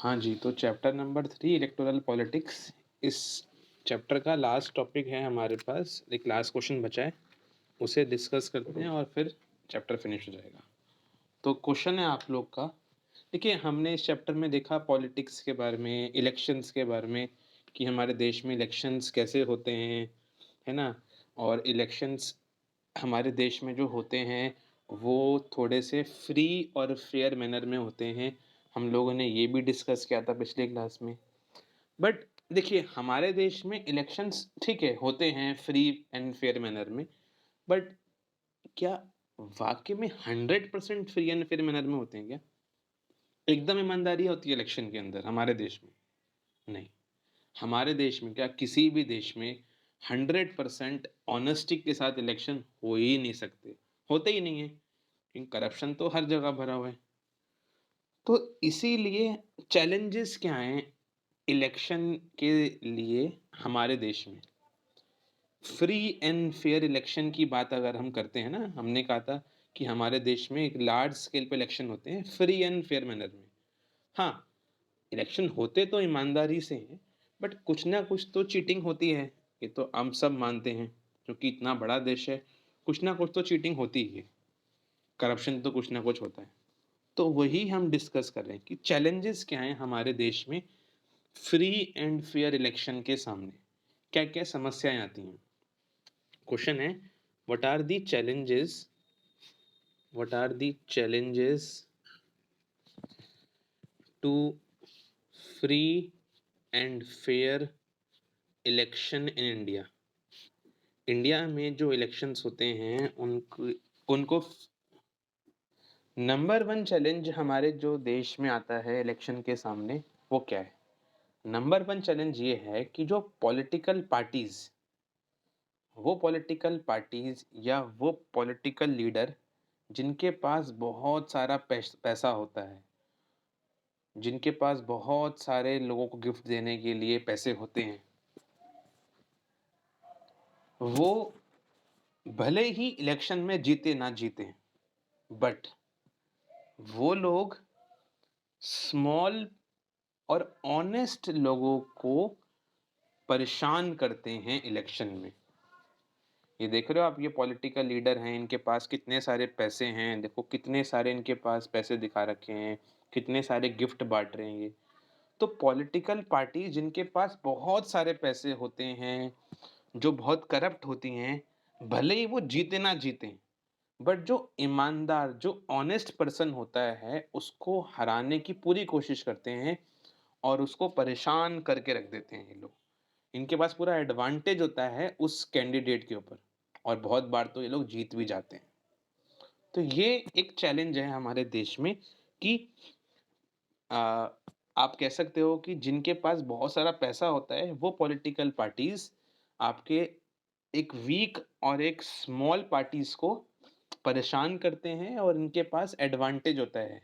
हाँ जी, तो chapter number 3 electoral politics, इस चैप्टर का लास्ट टॉपिक है हमारे पास। एक लास्ट क्वेश्चन बचा है, उसे डिस्कस करते हैं और फिर चैप्टर फिनिश हो जाएगा। तो क्वेश्चन है आप लोग का, देखिए हमने इस चैप्टर में देखा पॉलिटिक्स के बारे में, इलेक्शंस के बारे में कि हमारे देश में इलेक्शंस कैसे होते हैं, है ना? और इलेक्शंस हमारे देश में जो होते हैं वो थोड़े से फ्री और फेयर मैनर में होते हैं। हम लोगों ने ये भी डिस्कस किया था पिछले क्लास में। बट देखिए हमारे देश में इलेक्शंस ठीक है होते हैं फ्री एंड फेयर मैनर में, बट क्या वाकई में 100% फ्री एंड फेयर मैनर में होते हैं क्या? एकदम ईमानदारी होती है इलेक्शन के अंदर हमारे देश में? नहीं। हमारे देश में क्या किसी भी देश में 100% ऑनेस्टी के साथ इलेक्शन हो ही नहीं सकते, होते ही नहीं है, क्योंकि करप्शन तो हर जगह भरा हुआ है। तो इसीलिए चैलेंजेस क्या हैं इलेक्शन के लिए हमारे देश में? फ्री एंड फेयर इलेक्शन की बात अगर हम करते हैं ना, हमने कहा था कि हमारे देश में एक लार्ज स्केल पे इलेक्शन होते हैं फ्री एंड फेयर मैनर में। हाँ, इलेक्शन होते तो ईमानदारी से हैं, बट कुछ ना कुछ तो चीटिंग होती है, ये तो हम सब मानते हैं। क्योंकि इतना बड़ा देश है, कुछ ना कुछ तो चीटिंग होती ही है, करप्शन तो कुछ ना कुछ होता है। तो वही हम डिस्कस कर रहे हैं कि चैलेंजेस क्या हैं हमारे देश में फ्री एंड फेयर इलेक्शन के सामने, क्या-क्या समस्याएँ आती हैं? क्वेश्चन है, what are the challenges to free and fair election in India? India में जो इलेक्शंस होते हैं उनको उनको नंबर 1 चैलेंज हमारे जो देश में आता है इलेक्शन के सामने, वो क्या है? नंबर 1 चैलेंज ये है कि जो पॉलिटिकल पार्टीज़ या वो पॉलिटिकल लीडर जिनके पास बहुत सारा पैसा होता है, जिनके पास बहुत सारे लोगों को गिफ्ट देने के लिए पैसे होते हैं, वो भले ही इलेक्शन में जीते ना जीते, बट वो लोग स्मॉल और ऑनेस्ट लोगों को परेशान करते हैं इलेक्शन में। ये देख रहे हो आप, ये पॉलिटिकल लीडर हैं, इनके पास कितने सारे पैसे हैं, देखो कितने सारे इनके पास पैसे दिखा रखे हैं, कितने सारे गिफ्ट बाँट रहे हैं ये। तो पॉलिटिकल पार्टी जिनके पास बहुत सारे पैसे होते हैं, जो बहुत करप्ट होती हैं, भले ही वो जीते ना जीतें, बट जो ईमानदार, जो ऑनेस्ट पर्सन होता है, उसको हराने की पूरी कोशिश करते हैं और उसको परेशान करके रख देते हैं ये लोग। इनके पास पूरा एडवांटेज होता है उस कैंडिडेट के ऊपर और बहुत बार तो ये लोग जीत भी जाते हैं। तो ये एक चैलेंज है हमारे देश में कि अ, आप कह सकते हो कि जिनके पास बहुत सारा पैसा होता है, वो पॉलिटिकल पार्टीज़ आपके एक वीक और एक स्मॉल पार्टीज़ को परेशान करते हैं और इनके पास एडवांटेज होता है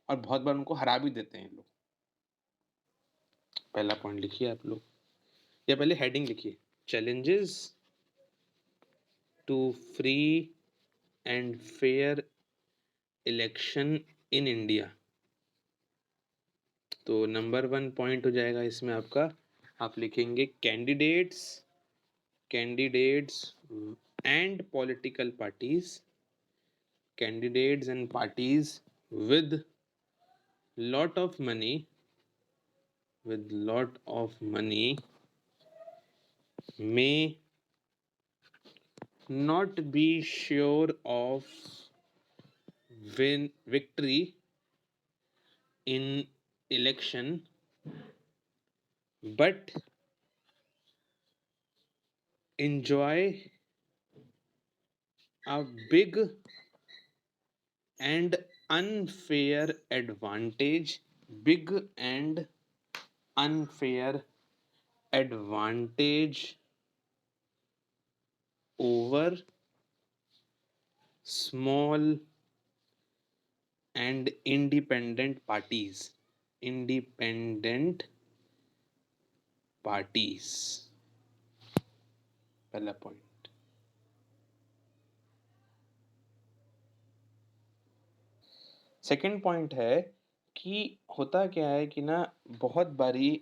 और बहुत बार उनको हरा भी देते हैं ये लोग। पहला पॉइंट लिखिए आप लोग, या पहले हेडिंग लिखिए, challenges to free and fair election in India. तो नंबर 1 पॉइंट हो जाएगा इसमें आपका, आप लिखेंगे candidates and political parties, candidates and parties with lot of money may not be sure of victory in election, but enjoy a big and unfair advantage, big and unfair advantage over small and independent parties, पहला point. Second point है कि होता क्या है कि ना बहुत बारी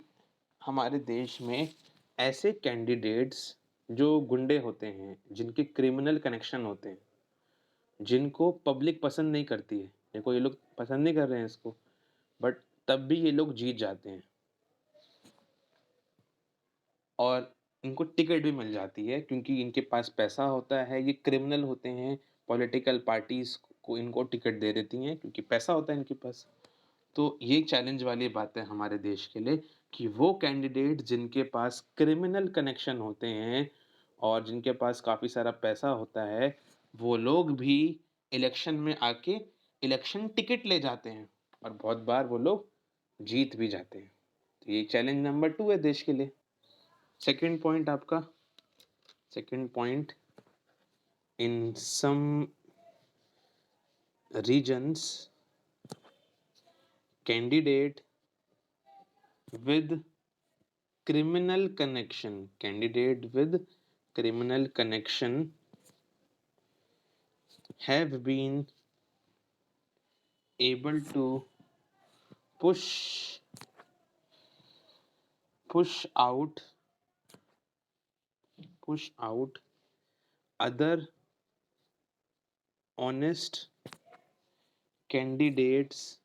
हमारे देश में ऐसे कैंडिडेट्स जो गुंडे होते हैं, जिनके क्रिमिनल कनेक्शन होते हैं, जिनको पब्लिक पसंद नहीं करती है। देखो ये लोग पसंद नहीं कर रहे हैं इसको, बट तब भी ये लोग जीत जाते हैं और इनको टिकट भी मिल जाती है क्योंकि इनके पास पैसा होता है। ये क्रिमिनल होते हैं, पॉलिटिकल पार्टीज़ को इनको टिकट दे देती हैं क्योंकि पैसा होता है इनके पास। तो ये चैलेंज वाली बात है हमारे देश के लिए कि वो कैंडिडेट जिनके पास क्रिमिनल कनेक्शन होते हैं और जिनके पास काफ़ी सारा पैसा होता है, वो लोग भी इलेक्शन में आके इलेक्शन टिकट ले जाते हैं और बहुत बार वो लोग जीत भी जाते हैं। तो ये चैलेंज नंबर 2 है देश के लिए। सेकंड पॉइंट आपका, second point, in some reasons candidate with candidate with criminal connection have been able to push push out push out other honest candidates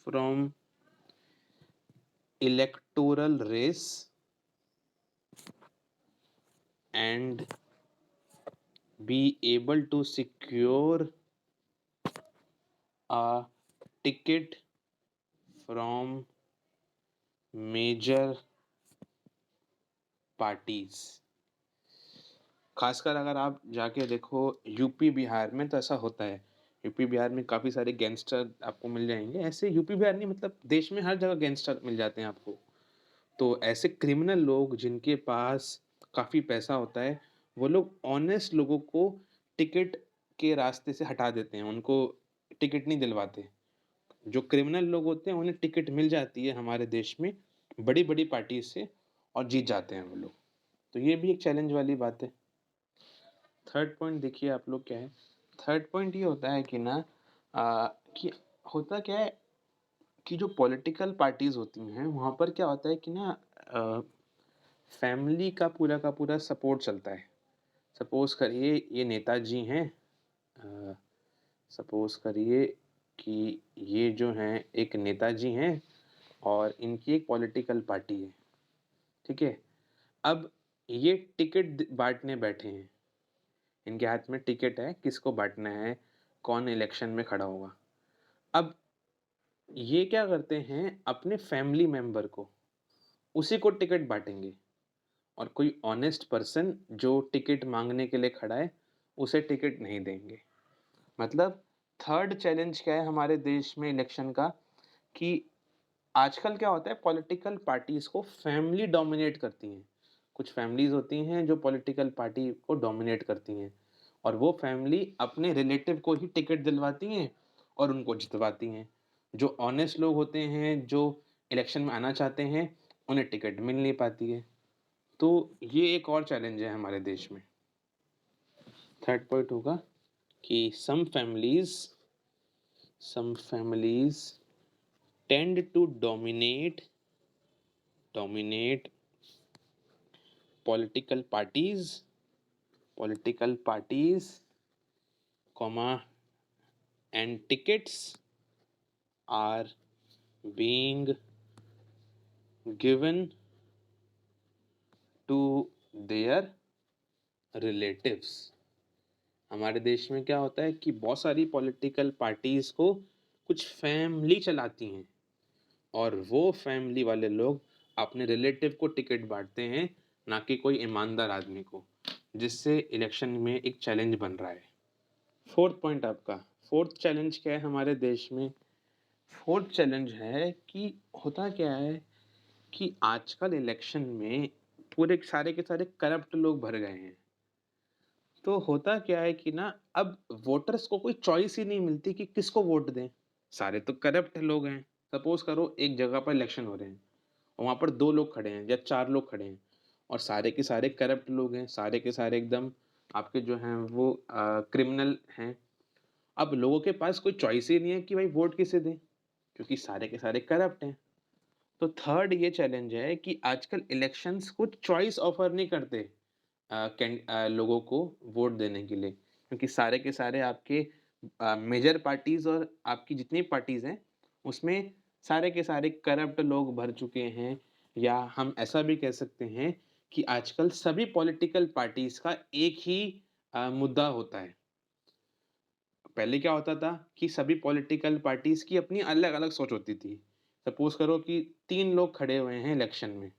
from electoral race and be able to secure a ticket from major parties। खासकर अगर आप जाके देखो UP Bihar में तो ऐसा होता है। यूपी बिहार में काफ़ी सारे गैंगस्टर आपको मिल जाएँगे। ऐसे यूपी बिहार नहीं, मतलब देश में हर जगह गैंगस्टर मिल जाते हैं आपको। तो ऐसे क्रिमिनल लोग जिनके पास काफ़ी पैसा होता है, वो लोग ऑनेस्ट लोगों को टिकट के रास्ते से हटा देते हैं, उनको टिकट नहीं दिलवाते। जो क्रिमिनल लोग होते हैं उन्हें टिकट मिल जाती है हमारे देश में बड़ी-बड़ी पार्टी से और जीत जाते हैं वो लोग। तो ये भी एक चैलेंज वाली बात है। थर्ड पॉइंट देखिए आप लोग क्या है। थर्ड पॉइंट ये होता है कि ना कि होता क्या है कि जो पॉलिटिकल पार्टीज़ होती हैं, वहाँ पर क्या होता है कि ना फैमिली का पूरा सपोर्ट चलता है। सपोज़ करिए ये नेताजी हैं, अ, सपोज़ करिए कि ये जो हैं एक नेताजी हैं और इनकी एक पॉलिटिकल पार्टी है, ठीक है? अब ये टिकट बाँटने बैठे हैं। इनके हाथ में टिकट है, किसको बाँटना है, कौन इलेक्शन में खड़ा होगा। अब ये क्या करते हैं, अपने फैमिली मेंबर को, उसी को टिकट बाँटेंगे और कोई ऑनेस्ट पर्सन जो टिकट माँगने के लिए खड़ा है, उसे टिकट नहीं देंगे। मतलब थर्ड चैलेंज क्या है हमारे देश में इलेक्शन का कि आजकल क्या होता है, पॉलिटिकल पार्टीज़ को फैमिली डोमिनेट करती हैं। कुछ फैमिलीज़ होती हैं जो पॉलिटिकल पार्टी को डोमिनेट करती हैं और वो फैमिली अपने रिलेटिव को ही टिकट दिलवाती हैं और उनको जितवाती हैं। जो ऑनेस्ट लोग होते हैं, जो इलेक्शन में आना चाहते हैं, उन्हें टिकट मिल नहीं पाती है। तो ये एक और चैलेंज है हमारे देश में। थर्ड पॉइंट होगा कि some families tend to dominate political parties, comma, and tickets are being given to their relatives। हमारे देश में क्या होता है कि बहुत सारी पॉलिटिकल पार्टीज़ को कुछ फैमिली चलाती हैं और वो फैमिली वाले लोग अपने रिलेटिव को टिकट बाँटते हैं, ना कि कोई ईमानदार आदमी को, जिससे इलेक्शन में एक चैलेंज बन रहा है। फोर्थ पॉइंट आपका, फोर्थ चैलेंज क्या है हमारे देश में? फोर्थ चैलेंज है कि होता क्या है कि आजकल इलेक्शन में पूरे सारे के सारे करप्ट लोग भर गए हैं। तो होता क्या है कि ना अब वोटर्स को कोई चॉइस ही नहीं मिलती कि किसको वोट दें। सारे तो करप्ट लोग हैं। सपोज़ करो एक जगह पर इलेक्शन हो रहे हैं और वहाँ पर 2 लोग खड़े हैं या 4 लोग खड़े हैं और सारे के सारे करप्ट लोग हैं, सारे के सारे एकदम आपके जो हैं वो क्रिमिनल हैं अब लोगों के पास कोई चॉइस ही नहीं है कि भाई वोट किसे दें, क्योंकि सारे के सारे करप्ट हैं। तो थर्ड ये चैलेंज है कि आजकल इलेक्शंस कुछ चॉइस ऑफर नहीं करते लोगों को वोट देने के लिए, क्योंकि सारे के सारे आपके मेजर पार्टीज और आपकी जितनी पार्टीज हैं उसमें सारे के सारे करप्ट लोग भर चुके हैं। या हम ऐसा भी कह सकते हैं कि आजकल सभी पॉलिटिकल पार्टीज का एक ही मुद्दा होता है। पहले क्या होता था कि सभी पॉलिटिकल पार्टीज की अपनी अलग अलग सोच होती थी। सपोज करो कि 3 लोग खड़े हुए हैं इलेक्शन में,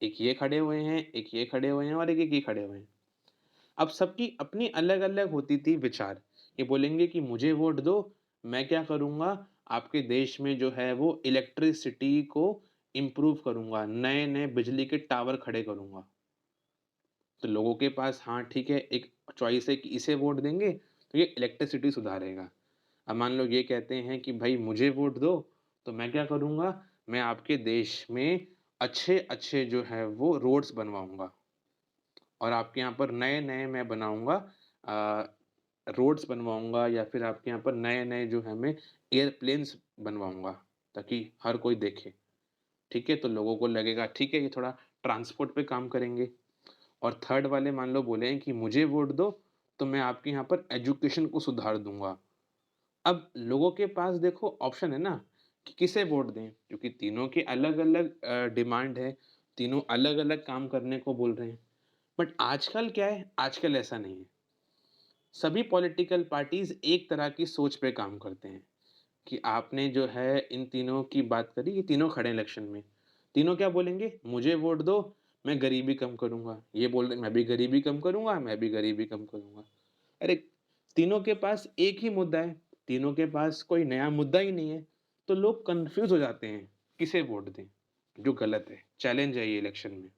एक ये खड़े हुए हैं, एक ये खड़े हुए हैं और एक ये खड़े हुए हैं। अब सबकी अपनी अलग-अलग होती थी विचार। ये बोलेंगे कि मुझे वोट दो, मैं क्या करूँगा, आपके देश में जो है वो इलेक्ट्रिसिटी को इम्प्रूव करूँगा, नए-नए बिजली के टावर खड़े करूँगा। तो लोगों के पास हाँ, ठीक है, एक चॉइस है कि इसे वोट देंगे तो ये इलेक्ट्रिसिटी सुधारेगा। अब मान लो ये कहते हैं कि भाई मुझे वोट दो, तो मैं क्या करूँगा, मैं आपके देश में अच्छे-अच्छे जो है वो रोड्स बनवाऊँगा और आपके यहाँ पर नए-नए मैं बनाऊँगा रोड्स बनवाऊँगा या फिर आपके यहाँ पर नए-नए जो है मैं एयरप्लेन्स बनवाऊँगा, ताकि हर कोई देखे। ठीक है? तो लोगों को लगेगा ठीक है, ये थोड़ा ट्रांसपोर्ट पे काम करेंगे। और थर्ड वाले मान लो बोले हैं कि मुझे वोट दो, तो मैं आपके यहाँ पर एजुकेशन को सुधार दूँगा। अब लोगों के पास देखो ऑप्शन है ना कि किसे वोट दें, क्योंकि तीनों के अलग-अलग डिमांड है, तीनों अलग-अलग काम करने को बोल रहे हैं। बट आजकल क्या है, आजकल ऐसा नहीं है। सभी पॉलिटिकल पार्टीज़ एक तरह की सोच पे काम करते हैं कि आपने जो है इन तीनों की बात करी, ये तीनों खड़े हैं इलेक्शन में। तीनों क्या बोलेंगे, मुझे वोट दो, मैं गरीबी कम करूँगा। ये बोल रहे हैं, मैं भी गरीबी कम करूँगा, मैं भी गरीबी कम करूँगा। अरे! तीनों के पास एक ही मुद्दा है, तीनों के पास कोई नया मुद्दा ही नहीं है, तो लोग कन्फ्यूज़ हो जाते हैं, किसे वोट दें, जो गलत है। चैलेंज है ये इलेक्शन में।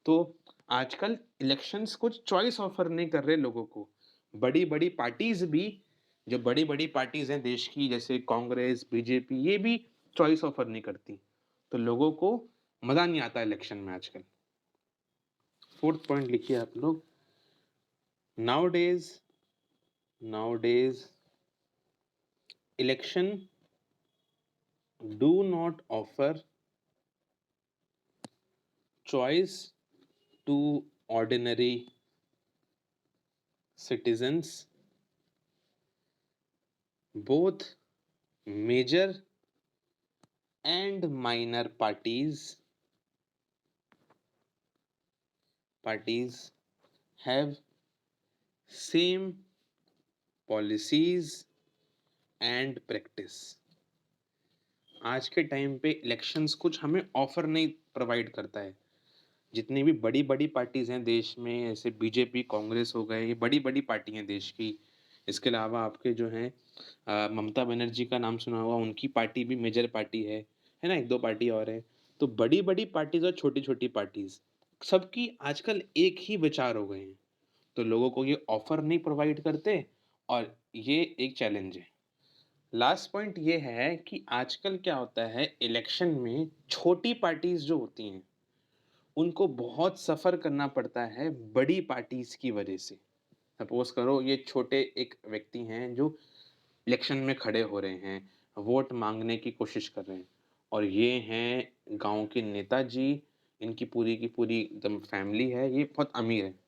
तो आजकल इलेक्शंस कुछ चॉइस ऑफर नहीं कर रहे लोगों को। बड़ी-बड़ी पार्टीज़ भी, जो बड़ी-बड़ी पार्टीज़ हैं देश की जैसे कांग्रेस, बीजेपी, ये भी चॉइस ऑफर नहीं करती। तो लोगों को मज़ा नहीं आता इलेक्शन में आजकल। 4th पॉइंट लिखिए आप लोग। Nowadays nowadays election do not offer choice to ordinary citizens, both major and minor parties have same policies and practice। आज के टाइम पे इलेक्शंस कुछ हमें ऑफर नहीं प्रोवाइड करता है। जितनी भी बड़ी-बड़ी पार्टीज़ हैं देश में, जैसे बीजेपी, कांग्रेस हो गए, ये बड़ी-बड़ी पार्टी हैं देश की। इसके अलावा आपके जो हैं ममता बनर्जी का नाम सुना होगा, उनकी पार्टी भी मेजर पार्टी है ना? 1-2 पार्टी और है। तो बड़ी-बड़ी पार्टीज़ और छोटी-छोटी पार्टीज़, सबकी आजकल एक ही विचार हो गए हैं। तो लोगों को ये ऑफर नहीं प्रोवाइड करते और ये एक चैलेंज है। लास्ट पॉइंट ये है कि आजकल क्या होता है इलेक्शन में छोटी पार्टीज़ जो होती हैं उनको बहुत सफ़र करना पड़ता है बड़ी पार्टीज़ की वजह से। सपोज़ करो ये छोटे एक व्यक्ति हैं जो इलेक्शन में खड़े हो रहे हैं, वोट माँगने की कोशिश कर रहे हैं और ये हैं गाँव के नेताजी, इनकी पूरी की पूरी एकदम फैमिली है, ये बहुत अमीर हैं।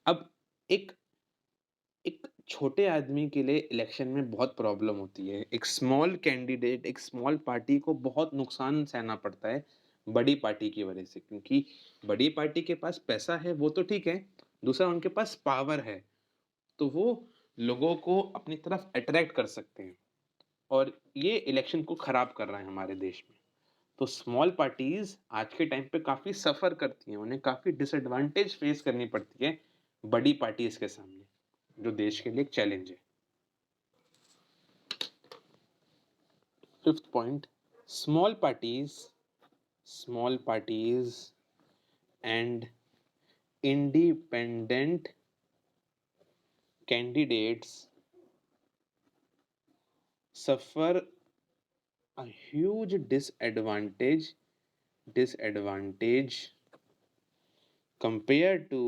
अब एक एक छोटे आदमी के लिए इलेक्शन में बहुत प्रॉब्लम होती है। एक स्मॉल कैंडिडेट, एक स्मॉल पार्टी को बहुत नुकसान सहना पड़ता है बड़ी पार्टी की वजह से, क्योंकि बड़ी पार्टी के पास पैसा है वो तो ठीक है, दूसरा उनके पास पावर है, तो वो लोगों को अपनी तरफ अट्रैक्ट कर सकते हैं और ये इलेक्शन को खराब कर रहा है हमारे देश में। तो स्मॉल पार्टीज़ आज के टाइम पे काफ़ी सफ़र करती हैं, उन्हें काफ़ी डिसएडवांटेज फेस करनी पड़ती है बड़ी पार्टीज़ के सामने, जो देश के लिए एक चैलेंज है। 5th point, small parties and independent candidates suffer a huge disadvantage compared to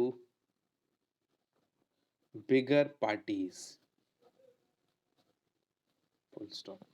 bigger parties। Full stop.